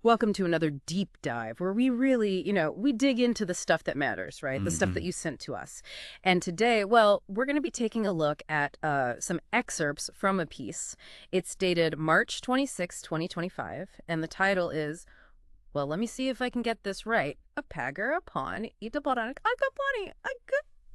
Welcome to another deep dive where we really, we dig into the stuff that matters, right? The stuff that Hmm. you sent to us. And today, well, we're going to be taking a look at some excerpts from a piece. It's dated March 26, 2025, and the title is, well, let me see if I can get this right. A pagger upon itabarang agapani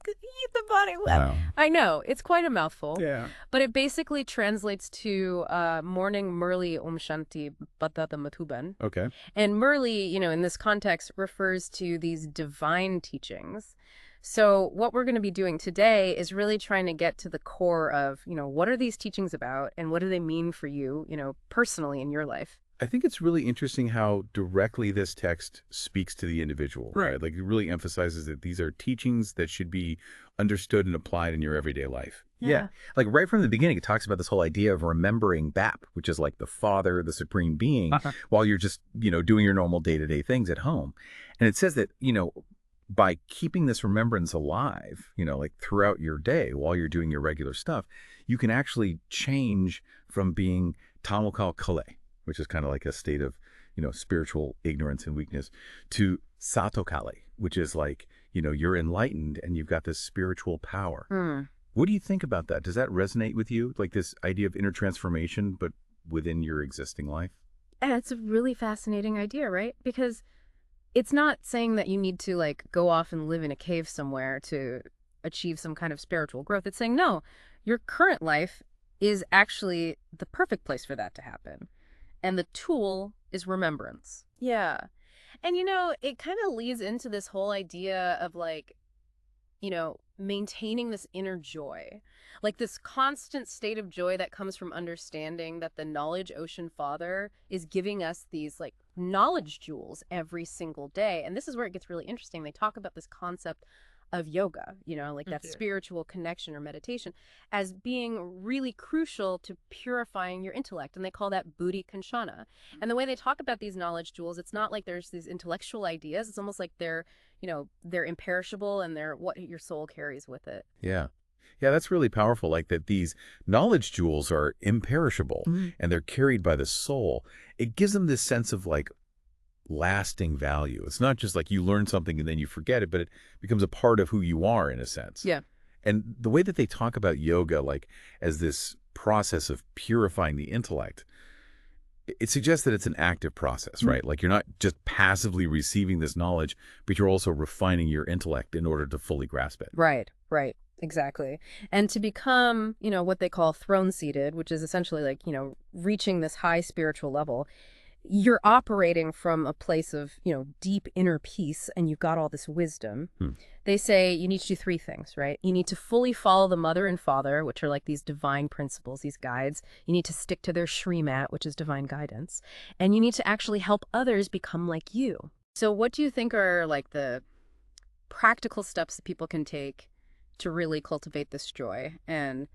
itabani. Wow. I know, it's quite a mouthful. Yeah. But it basically translates to morning Murli Shanti Batata Matuban. Okay. And Murli, in this context, refers to these divine teachings. So what we're going to be doing today is really trying to get to the core of, what are these teachings about and what do they mean for you, personally in your life? I think it's really interesting how directly this text speaks to the individual, right? Like it really emphasizes that these are teachings that should be understood and applied in your everyday life. Yeah. Like right from the beginning, it talks about this whole idea of remembering BAP, which is like the Father, the Supreme Being, while you're just, doing your normal day-to-day things at home. And it says that, by keeping this remembrance alive, like throughout your day while you're doing your regular stuff, you can actually change from being tamokal kale, which is kind of like a state of, spiritual ignorance and weakness, to satokale, which is like, you're enlightened and you've got this spiritual power. Hmm. What do you think about that? Does that resonate with you? Like this idea of inner transformation, but within your existing life? And it's a really fascinating idea, right? Because it's not saying that you need to go off and live in a cave somewhere to achieve some kind of spiritual growth. It's saying, no, your current life is actually the perfect place for that to happen. And the tool is remembrance. Yeah. And it kind of leads into this whole idea of maintaining this inner joy, like this constant state of joy that comes from understanding that the knowledge ocean father is giving us these knowledge jewels every single day. And this is where it gets really interesting. They talk about this concept of yoga, that spiritual connection or meditation as being really crucial to purifying your intellect. And they call that buddhi kanchana. And the way they talk about these knowledge jewels, it's not like there's these intellectual ideas. It's almost like they're imperishable and they're what your soul carries with it. Yeah. Yeah, that's really powerful. Like that these knowledge jewels are imperishable and they're carried by the soul. It gives them this sense of lasting value. It's not just like you learn something and then you forget it, but it becomes a part of who you are in a sense. Yeah. And the way that they talk about yoga, as this process of purifying the intellect, it suggests that it's an active process, right? Like you're not just passively receiving this knowledge, but you're also refining your intellect in order to fully grasp it. Right, right. Exactly. And to become, what they call throne seated, which is essentially reaching this high spiritual level, you're operating from a place of, deep inner peace and you've got all this wisdom. They say you need to do three things, right? You need to fully follow the mother and father, which are these divine principles, these guides. You need to stick to their Shrimat, which is divine guidance. And you need to actually help others become like you. So what do you think are the practical steps that people can take to really cultivate this joy and,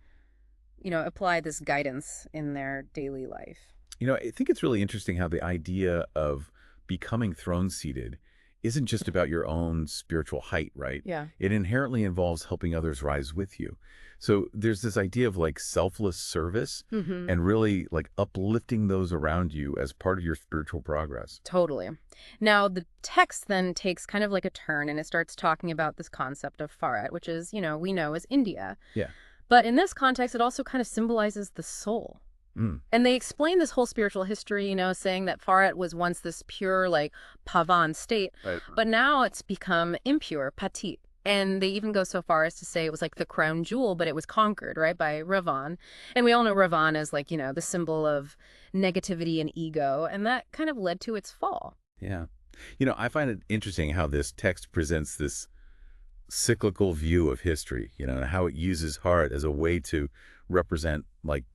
apply this guidance in their daily life? I think it's really interesting how the idea of becoming throne seated isn't just about your own spiritual height, right? Yeah. It inherently involves helping others rise with you. So there's this idea of selfless service and really uplifting those around you as part of your spiritual progress. Totally. Now, the text then takes kind of a turn and it starts talking about this concept of Pharat, which is, we know as India. Yeah. But in this context, it also kind of symbolizes the soul. And they explain this whole spiritual history, saying that Pharat was once this pure, pavan state, Right. but now it's become impure, patit. And they even go so far as to say it was the crown jewel, but it was conquered, right, by Ravan. And we all know Ravan as the symbol of negativity and ego, and that kind of led to its fall. Yeah. I find it interesting how this text presents this cyclical view of history, and how it uses heart as a way to represent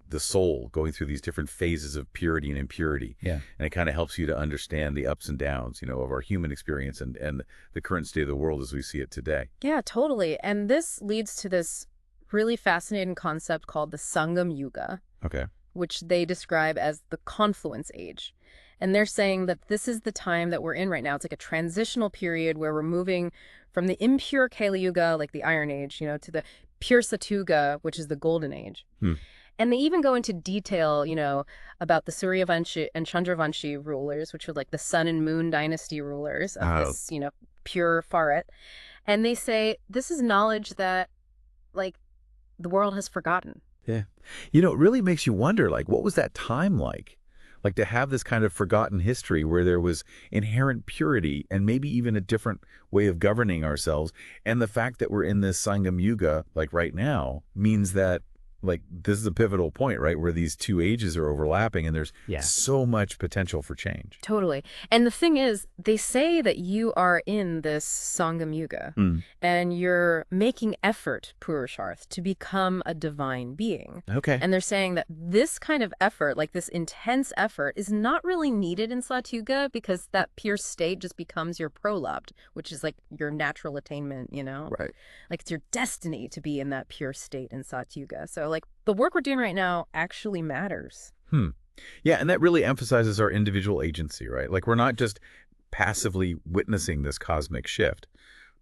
the soul going through these different phases of purity and impurity. Yeah. And it kind of helps you to understand the ups and downs, of our human experience and the current state of the world as we see it today. Yeah, totally. And this leads to this really fascinating concept called the Sangam Yuga, Okay. which they describe as the confluence age. And they're saying that this is the time that we're in right now. It's a transitional period where we're moving from the impure Kali Yuga, the Iron Age, to the pure Satuga, which is the Golden Age. And they even go into detail, about the Suryavanshi and Chandravanshi rulers, which were like the Sun and Moon dynasty rulers of Oh, this, pure Farat. And they say this is knowledge that, like, the world has forgotten. yeah. It really makes you wonder, like, what was that time like? Like to have this kind of forgotten history where there was inherent purity and maybe even a different way of governing ourselves. And the fact that we're in this Sangam Yuga, like right now, means that like this is a pivotal point, right? Where these two ages are overlapping and there's Yeah. so much potential for change. Totally. And the thing is, they say that you are in this Sangam Yuga Mm. and you're making effort, Purusharth, to become a divine being. Okay. And they're saying that this kind of effort, like this intense effort, is not really needed in Satyuga because that pure state just becomes your prolapt, which is like your natural attainment, Right. Like it's your destiny to be in that pure state in Satyuga. So like the work we're doing right now actually matters. Yeah, and that really emphasizes our individual agency, right? Like we're not just passively witnessing this cosmic shift,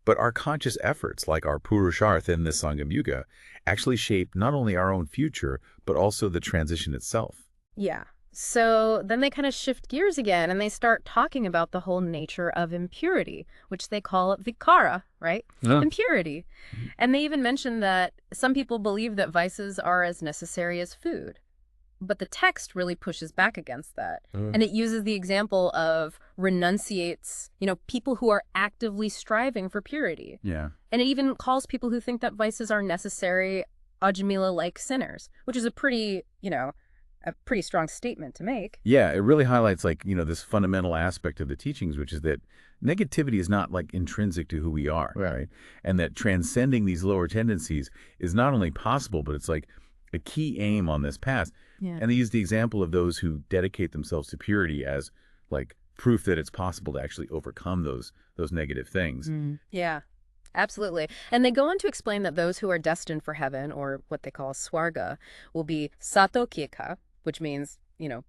but our conscious efforts, like our Purusharth in this Sangam Yuga, actually shape not only our own future, but also the transition itself. Yeah. So then they kind of shift gears again and they start talking about the whole nature of impurity, which they call vikara, right? Yeah. Impurity. And they even mention that some people believe that vices are as necessary as food. But the text really pushes back against that. And it uses the example of renunciates, people who are actively striving for purity. Yeah. And it even calls people who think that vices are necessary Ajamila-like sinners, which is a pretty strong statement to make. Yeah, it really highlights like, this fundamental aspect of the teachings, which is that negativity is not like intrinsic to who we are, right? And that transcending these lower tendencies is not only possible, but it's like a key aim on this path. Yeah. And they use the example of those who dedicate themselves to purity as like proof that it's possible to actually overcome those negative things. Yeah, absolutely. And they go on to explain that those who are destined for heaven, or what they call swarga, will be satokika, which means,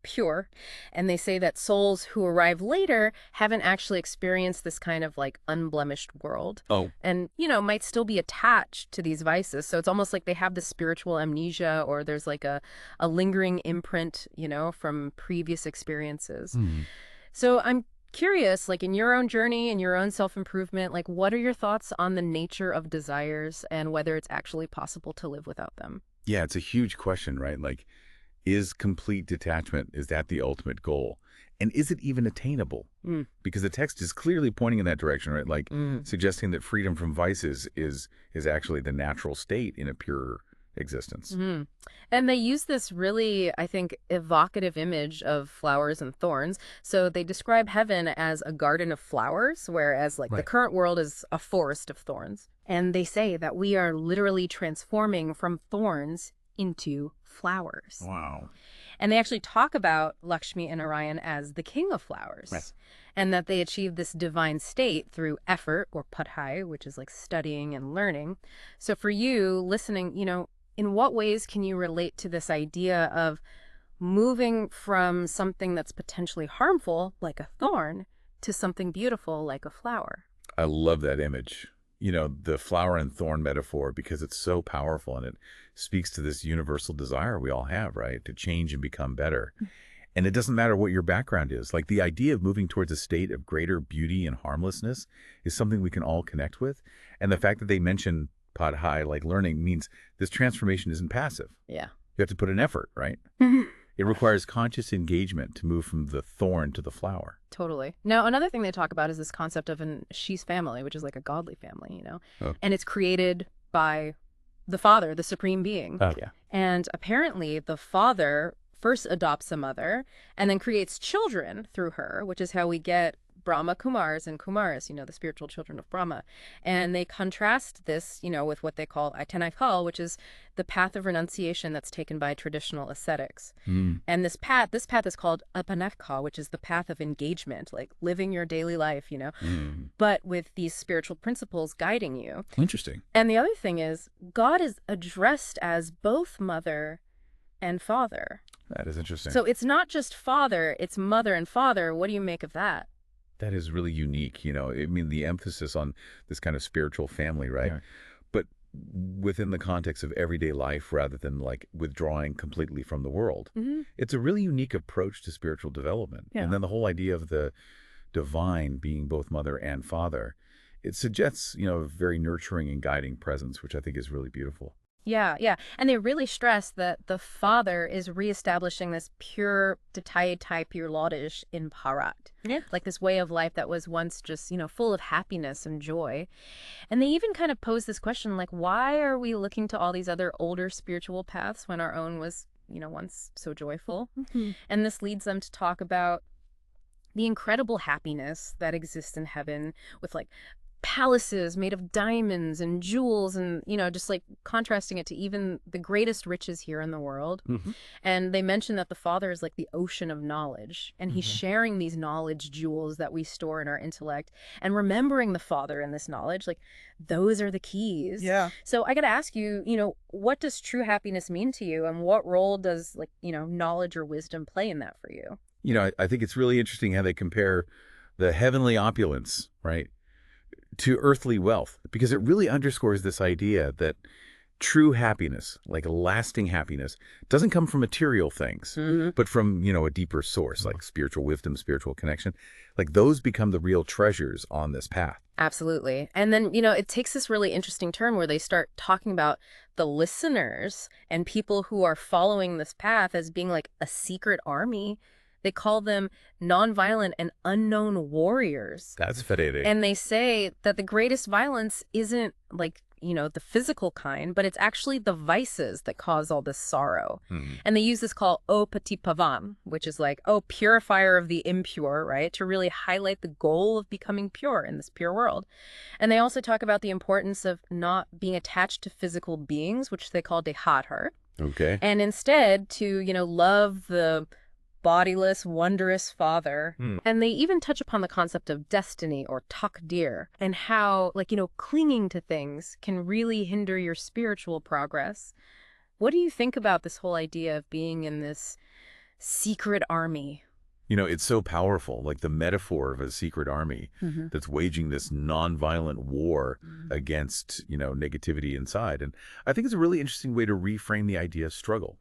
pure. And they say that souls who arrive later haven't actually experienced this kind of like unblemished world. Oh. And, might still be attached to these vices. So it's almost like they have this spiritual amnesia, or there's like a lingering imprint, from previous experiences. So I'm curious, like in your own journey and your own self-improvement, like what are your thoughts on the nature of desires and whether it's actually possible to live without them? Yeah, it's a huge question, right? Like, is complete detachment, is that the ultimate goal? And is it even attainable? Because the text is clearly pointing in that direction, right? Like suggesting that freedom from vices is actually the natural state in a pure existence. And they use this really, I think, evocative image of flowers and thorns. So they describe heaven as a garden of flowers, whereas like the current world is a forest of thorns. And they say that we are literally transforming from thorns into flowers. Wow. And they actually talk about Lakshmi and Narayan as the king of flowers. Right. And that they achieve this divine state through effort, or padhai, which is like studying and learning. So for you listening, in what ways can you relate to this idea of moving from something that's potentially harmful, like a thorn, to something beautiful, like a flower? I love that image. The flower and thorn metaphor, because it's so powerful and it speaks to this universal desire we all have, right? To change and become better. And it doesn't matter what your background is. Like the idea of moving towards a state of greater beauty and harmlessness is something we can all connect with. And the fact that they mention padhai, like learning, means this transformation isn't passive. Yeah. You have to put an effort, right? It requires conscious engagement to move from the thorn to the flower. Totally. Now, another thing they talk about is this concept of an She's family, which is like a godly family, Oh. And it's created by the Father, the Supreme Being. Oh, yeah. And apparently the Father first adopts a mother and then creates children through her, which is how we get Brahma Kumars and Kumaras, the spiritual children of Brahma. And they contrast this, with what they call Aitanaikal, which is the path of renunciation that's taken by traditional ascetics. And this path is called Apanakha, which is the path of engagement, like living your daily life, but with these spiritual principles guiding you. Interesting. And the other thing is, God is addressed as both mother and father. That is interesting. So it's not just father, it's mother and father. What do you make of that? That is really unique, I mean, the emphasis on this kind of spiritual family, right? Yeah. But within the context of everyday life rather than like withdrawing completely from the world. It's a really unique approach to spiritual development. Yeah. And then the whole idea of the divine being both mother and father, it suggests, a very nurturing and guiding presence, which I think is really beautiful. Yeah, yeah. And they really stress that the father is reestablishing this pure Datayai pure Lodish in Parat. Yeah. Like this way of life that was once just, full of happiness and joy. And they even kind of pose this question, like, why are we looking to all these other older spiritual paths when our own was, once so joyful? And this leads them to talk about the incredible happiness that exists in heaven with like palaces made of diamonds and jewels and, just like contrasting it to even the greatest riches here in the world. And they mention that the Father is like the ocean of knowledge, and he's sharing these knowledge jewels that we store in our intellect, and remembering the Father in this knowledge, like those are the keys. Yeah. So I got to ask you, what does true happiness mean to you, and what role does knowledge or wisdom play in that for you? I think it's really interesting how they compare the heavenly opulence, right, to earthly wealth, because it really underscores this idea that true happiness, like lasting happiness, doesn't come from material things, but from, a deeper source, like spiritual wisdom, spiritual connection. Like those become the real treasures on this path. Absolutely. And then, it takes this really interesting turn where they start talking about the listeners and people who are following this path as being like a secret army. They call them nonviolent and unknown warriors. That's fascinating. And they say that the greatest violence isn't like, the physical kind, but it's actually the vices that cause all this sorrow. And they use this called O Petit Pavan, which is like, purifier of the impure, right? To really highlight the goal of becoming pure in this pure world. And they also talk about the importance of not being attached to physical beings, which they call Dehatar. Okay. And instead to, love the bodiless, wondrous Father. And they even touch upon the concept of destiny or takdir and how, clinging to things can really hinder your spiritual progress. What do you think about this whole idea of being in this secret army? It's so powerful, like the metaphor of a secret army that's waging this nonviolent war against, negativity inside. And I think it's a really interesting way to reframe the idea of struggle,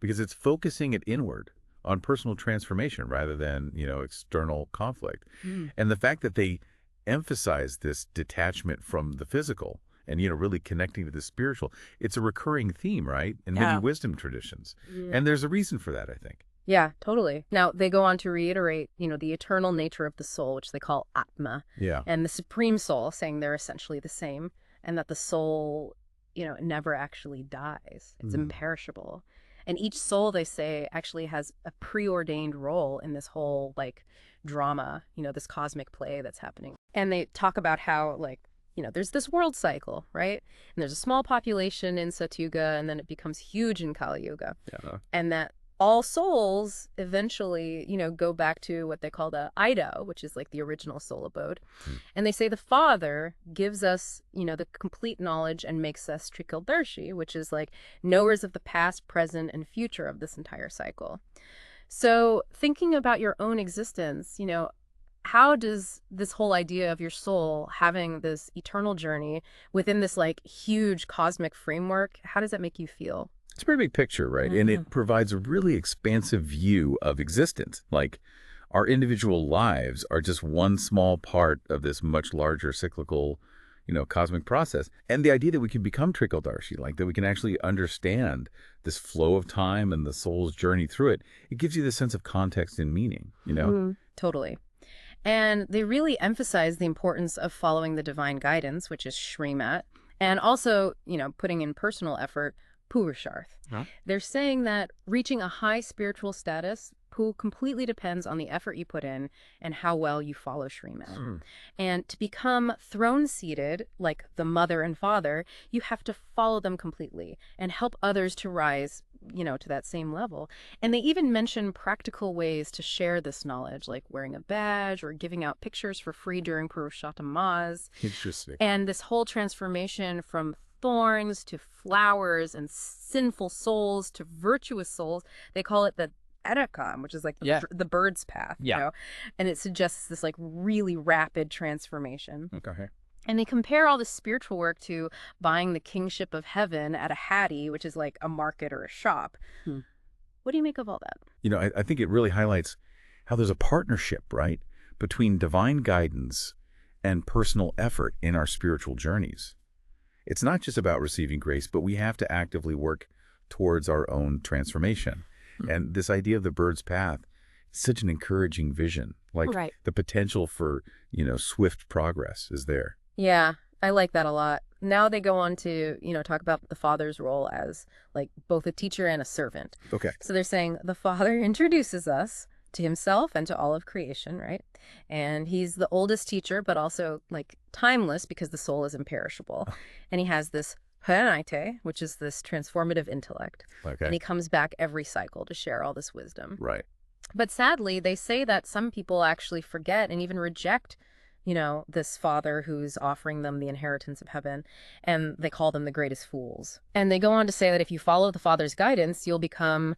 because it's focusing it inward on personal transformation rather than, external conflict. And the fact that they emphasize this detachment from the physical and, really connecting to the spiritual, it's a recurring theme, right? In many wisdom traditions. And there's a reason for that, I think. Yeah, totally. Now, they go on to reiterate, the eternal nature of the soul, which they call Atma. Yeah. And the supreme soul, saying they're essentially the same, and that the soul, never actually dies. It's imperishable. And each soul, they say, actually has a preordained role in this whole, drama, this cosmic play that's happening. And they talk about how, there's this world cycle, right? And there's a small population in Satyuga, and then it becomes huge in Kali Yuga. Yeah. And that all souls eventually, go back to what they call the Ido, which is like the original soul abode. And they say the Father gives us, the complete knowledge and makes us Trikaldarshi, which is like knowers of the past, present, and future of this entire cycle. So thinking about your own existence, how does this whole idea of your soul having this eternal journey within this huge cosmic framework, how does that make you feel? It's a pretty big picture, right? And it provides a really expansive view of existence. Like our individual lives are just one small part of this much larger cyclical, cosmic process. And the idea that we can become Trikaldarshi, like that we can actually understand this flow of time and the soul's journey through it, it gives you this sense of context and meaning, Totally. And they really emphasize the importance of following the divine guidance, which is Shrimat, and also, putting in personal effort, Purusharth. They're saying that reaching a high spiritual status completely depends on the effort you put in and how well you follow Shrimat. And to become throne-seated, like the mother and father, you have to follow them completely and help others to rise, to that same level. And they even mention practical ways to share this knowledge, like wearing a badge or giving out pictures for free during Purushottam Mass. Interesting. And this whole transformation from thorns to flowers and sinful souls to virtuous souls, they call it the Erekam, which is like the bird's path, And it suggests this really rapid transformation. Okay. And they compare all this spiritual work to buying the kingship of heaven at a haddie, which is like a market or a shop. What do you make of all that? I think it really highlights how there's a partnership, right, between divine guidance and personal effort in our spiritual journeys. It's not just about receiving grace, but we have to actively work towards our own transformation. And this idea of the bird's path is such an encouraging vision. Like Right. the potential for, swift progress is there. Yeah, I like that a lot. Now they go on to, talk about the father's role as like both a teacher and a servant. Okay. So they're saying the father introduces us to himself and to all of creation, right? And he's the oldest teacher, but also like timeless because the soul is imperishable. And he has this Hoenaite, which is this transformative intellect. Okay. And he comes back every cycle to share all this wisdom. Right. But sadly, they say that some people actually forget and even reject, this father who's offering them the inheritance of heaven, and they call them the greatest fools. And they go on to say that if you follow the father's guidance, you'll become,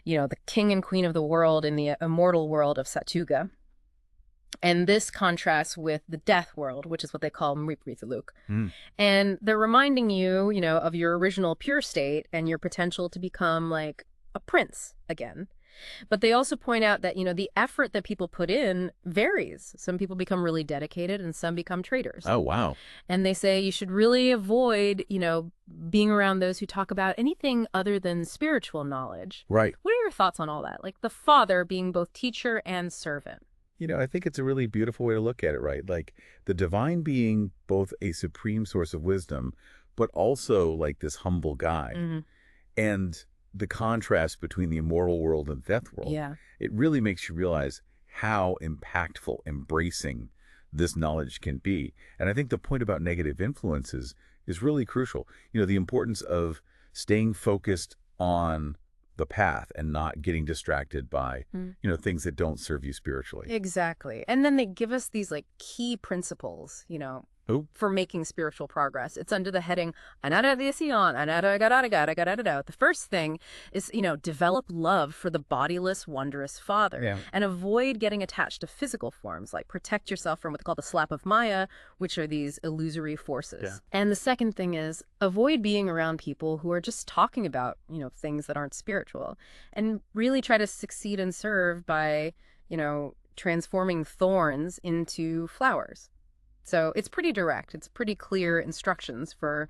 the king and queen of the world in the immortal world of Satuga. And this contrasts with the death world, which is what they call Mriprithuluk. And they're reminding you, of your original pure state and your potential to become like a prince again. But they also point out that, the effort that people put in varies. Some people become really dedicated and some become traitors. Oh, wow. And they say you should really avoid, being around those who talk about anything other than spiritual knowledge. Right. What are your thoughts on all that? Like the father being both teacher and servant. I think it's a really beautiful way to look at it, right? Like the divine being both a supreme source of wisdom, but also like this humble guide. And the contrast between the immortal world and the death world, it really makes you realize how impactful embracing this knowledge can be. And I think the point about negative influences is really crucial. The importance of staying focused on the path and not getting distracted by, things that don't serve you spiritually. Exactly. And then they give us these like key principles, for making spiritual progress. It's under the heading, the first thing is, develop love for the bodiless, wondrous Father, and avoid getting attached to physical forms, like protect yourself from what's called the slap of Maya, which are these illusory forces. And the second thing is avoid being around people who are just talking about, things that aren't spiritual, and really try to succeed and serve by, transforming thorns into flowers. So it's pretty direct. It's pretty clear instructions for,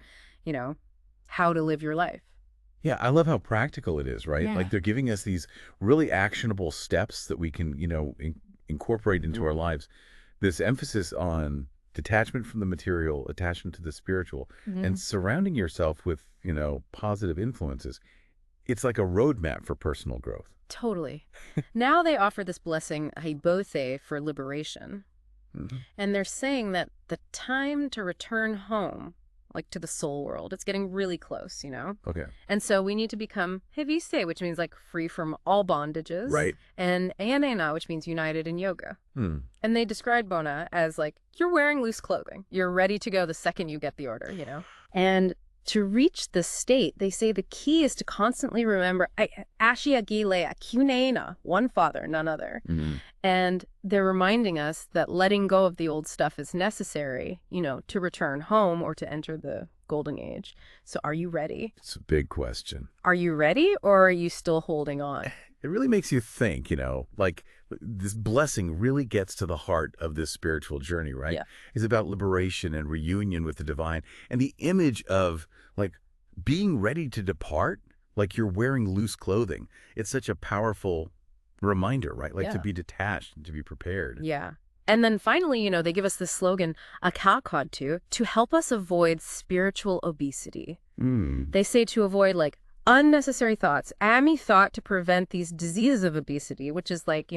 how to live your life. Yeah, I love how practical it is, right? Yeah. Like they're giving us these really actionable steps that we can, incorporate into our lives. This emphasis on detachment from the material, attachment to the spiritual, and surrounding yourself with, positive influences. It's like a roadmap for personal growth. Totally. Now they offer this blessing, Haibothe, for liberation. And they're saying that the time to return home, like to the soul world, it's getting really close, Okay. And so we need to become Hevise, which means like free from all bondages. Right. And Ayanena, which means united in yoga. Hmm. And they describe Bona as like, you're wearing loose clothing. You're ready to go the second you get the order, And to reach this state, they say the key is to constantly remember Ashiagile Akunena, one father, none other. And they're reminding us that letting go of the old stuff is necessary, to return home or to enter the golden age. So are you ready? It's a big question. Are you ready, or are you still holding on? It really makes you think, like this blessing really gets to the heart of this spiritual journey, right? Yeah. It's about liberation and reunion with the divine. And the image of like being ready to depart, like you're wearing loose clothing. It's such a powerful reminder, right? Like to be detached and to be prepared. Yeah. And then finally, they give us this slogan, Akakodtu, to help us avoid spiritual obesity. They say to avoid like unnecessary thoughts. Ami thought to prevent these diseases of obesity, which is like,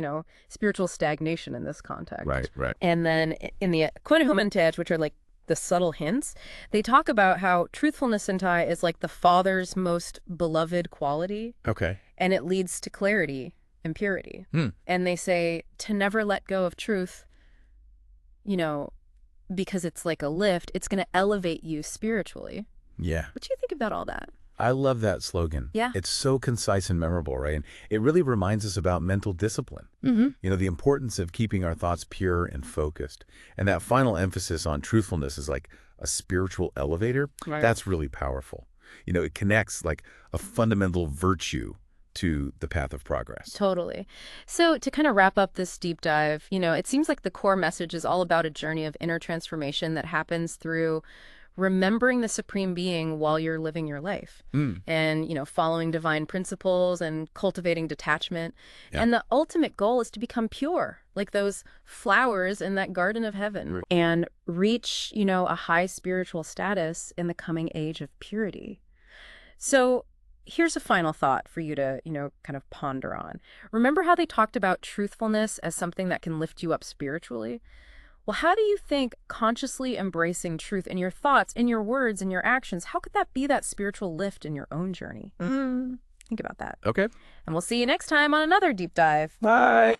spiritual stagnation in this context. Right. And then in the Quinahumantaj, which are like the subtle hints, they talk about how truthfulness in Thai is like the father's most beloved quality. Okay. And it leads to clarity and purity. And they say to never let go of truth, because it's like a lift, it's going to elevate you spiritually. Yeah. What do you think about all that? I love that slogan. Yeah. It's so concise and memorable, right? And it really reminds us about mental discipline. Mm-hmm. You know, the importance of keeping our thoughts pure and focused. And that final emphasis on truthfulness is like a spiritual elevator. Right. That's really powerful. You know, it connects like a fundamental virtue to the path of progress. Totally. So to kind of wrap up this deep dive, it seems like the core message is all about a journey of inner transformation that happens through remembering the Supreme Being while you're living your life and, following divine principles and cultivating detachment. Yeah. And the ultimate goal is to become pure, like those flowers in that garden of heaven, and reach, a high spiritual status in the coming age of purity. So here's a final thought for you to, kind of ponder on. Remember how they talked about truthfulness as something that can lift you up spiritually? Well, how do you think consciously embracing truth in your thoughts, in your words, in your actions, how could that be that spiritual lift in your own journey? Think about that. Okay. And we'll see you next time on another deep dive. Bye.